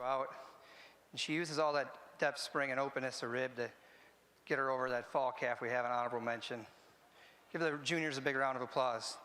out. And she uses all that depth spring and openness of rib to get her over that fall calf we have an honorable mention. Give the juniors a big round of applause.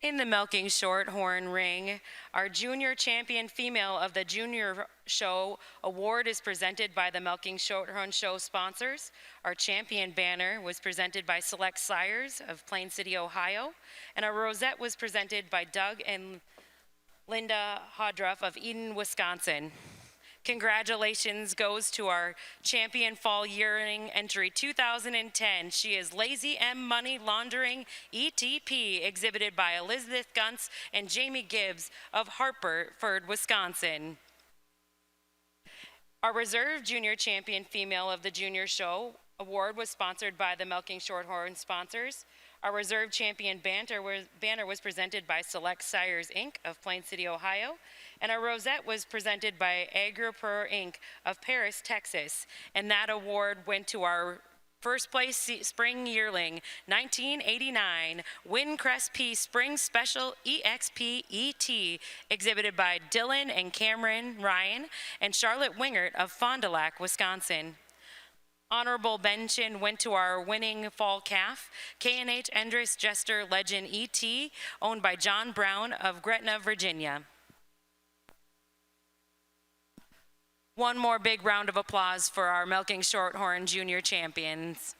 In the milking Shorthorn ring, our junior champion female of the junior show award is presented by the Milking Shorthorn show sponsors. Our champion banner was presented by Select Sires of Plain City, Ohio, and our rosette was presented by Doug and Linda Hodruff of Eden, Wisconsin. Congratulations goes to our champion fall yearling entry 2010. She is Lazy M Money Laundering ETP, exhibited by Elizabeth Guntz and Jamie Gibbs of Hartford, Wisconsin. Our reserve junior champion female of the junior show award was sponsored by the Milking Shorthorn sponsors. Our reserve champion banner was presented by Select Sires Inc. of Plain City, Ohio, and our rosette was presented by AgriPro Inc. of Paris, Texas. And that award went to our first place spring yearling, 1989 Windcrest P Spring Special EXP ET, exhibited by Dylan and Cameron Ryan and Charlotte Wingert of Fond du Lac, Wisconsin. Honorable mention went to our winning fall calf, K&H Endress Jester Legend ET, owned by John Brown of Gretna, Virginia. One more big round of applause for our Milking Shorthorn junior champions.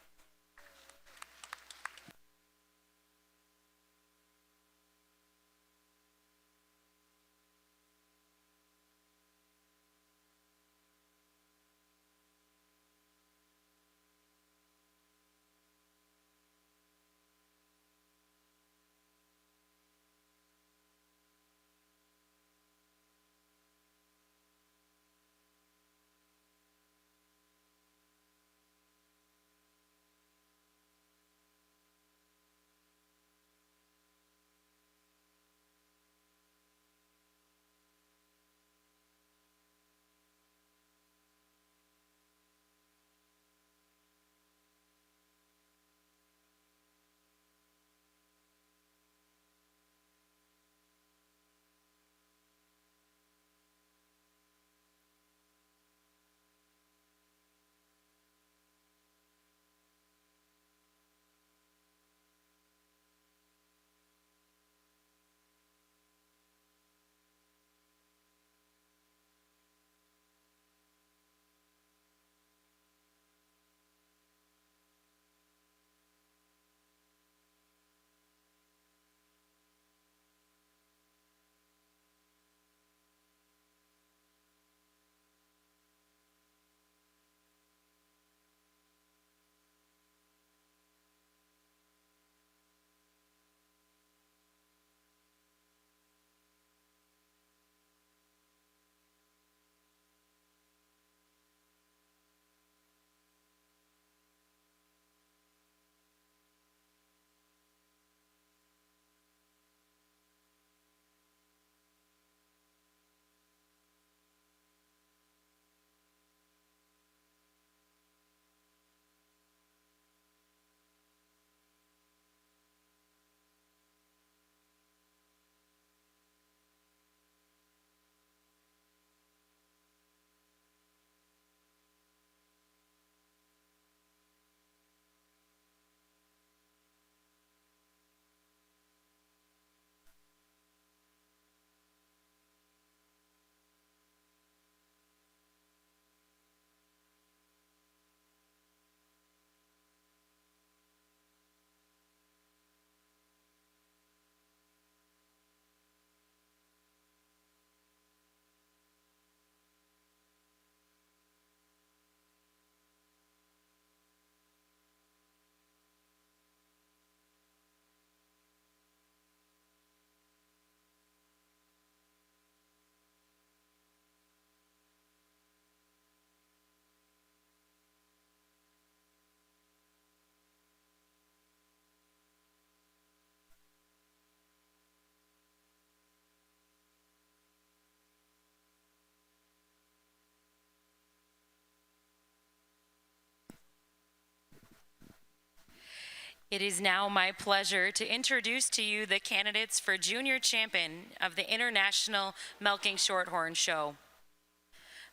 It is now my pleasure to introduce to you the candidates for Junior Champion of the International Milking Shorthorn Show.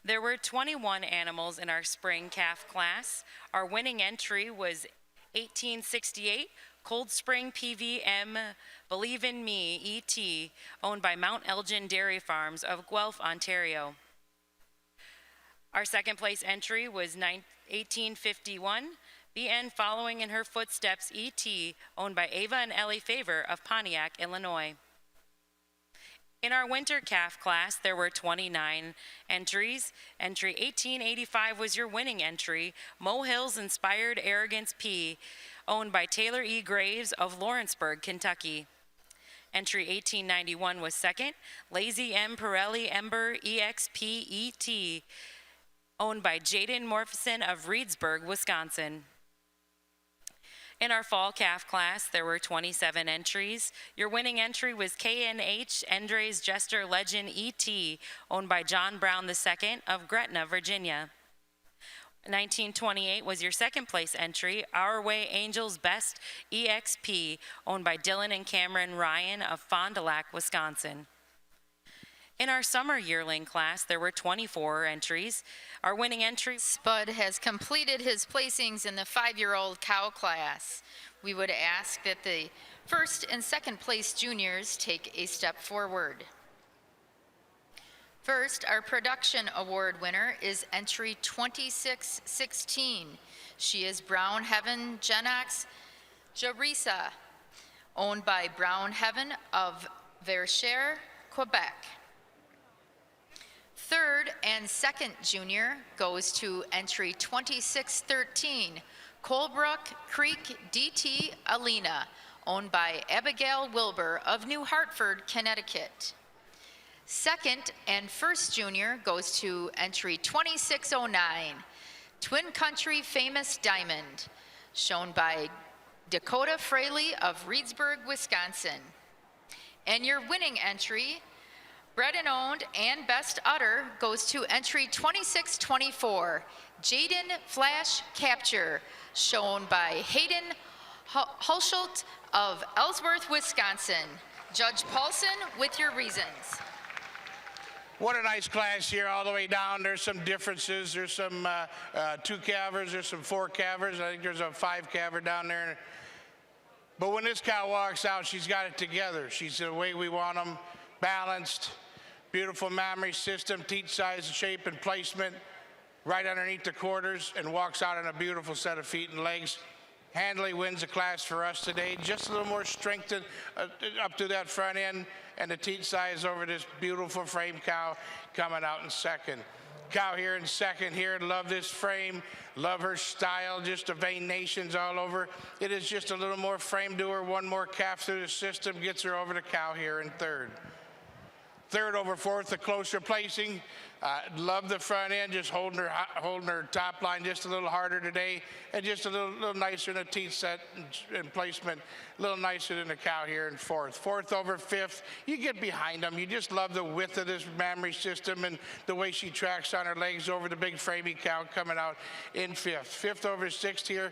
There were 21 animals in our spring calf class. Our winning entry was 1868 Cold Spring PVM Believe in Me ET, owned by Mount Elgin Dairy Farms of Guelph, Ontario. Our second place entry was 1851 BN Following in Her Footsteps ET, owned by Ava and Ellie Favor of Pontiac, Illinois. In our winter calf class, there were 29 entries. Entry 1885 was your winning entry, Mohill's Inspired Arrogance P, owned by Taylor E. Graves of Lawrenceburg, Kentucky. Entry 1891 was second, Lazy M. Pirelli Ember EXP ET, owned by Jaden Morfison of Reedsburg, Wisconsin. In our fall calf class, there were 27 entries. Your winning entry was KNH Andres Jester Legend ET, owned by John Brown II of Gretna, Virginia. 1928 was your second place entry, Our Way Angels Best EXP, owned by Dylan and Cameron Ryan of Fond du Lac, Wisconsin. In our summer yearling class, there were 24 entries. Our winning entry... Spud has completed his placings in the 5-year-old cow class. We would ask that the first and second place juniors take a step forward. First, our production award winner is entry 2616. She is Brown Heaven Genox Jarisa, owned by Brown Heaven of Verchères, Quebec. Third and second junior goes to entry 2613, Colebrook Creek DT Alina, owned by Abigail Wilbur of New Hartford, Connecticut. Second and first junior goes to entry 2609, Twin Country Famous Diamond, shown by Dakota Fraley of Reedsburg, Wisconsin. And your winning entry, bred and owned and best udder, goes to entry 2624, Jaden Flash Capture, shown by Hayden Hulschult of Ellsworth, Wisconsin. Judge Paulson, with your reasons. What a nice class here all the way down. There's some differences. There's some 2 calvers, there's some 4 calvers. I think there's a 5 calver down there. But when this cow walks out, she's got it together. She's the way we want them, balanced, beautiful mammary system, teat size, shape, and placement, right underneath the quarters, and walks out on a beautiful set of feet and legs. Handley wins the class for us today. Just a little more strength up to that front end, and the teat size over this beautiful frame cow coming out in second. Cow here in second here, love this frame, love her style, just the vein nations all over. It is just a little more frame to her, one more calf through the system, gets her over the cow here in third. Third over fourth, the closer placing. Love the front end, just holding her top line just a little harder today, and just a little nicer in the teeth set and placement, a little nicer than the cow here in fourth. Fourth over fifth, you get behind them. You just love the width of this mammary system and the way she tracks on her legs over the big framey cow coming out in fifth. Fifth over sixth here,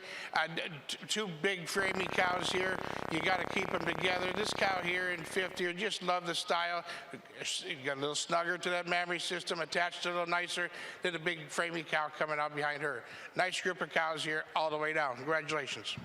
2 big framey cows here. You got to keep them together. This cow here in fifth here, just love the style. You got a little snugger to that mammary system, attached a little nicer than the big framey cow coming out behind her. Nice group of cows here all the way down. Congratulations.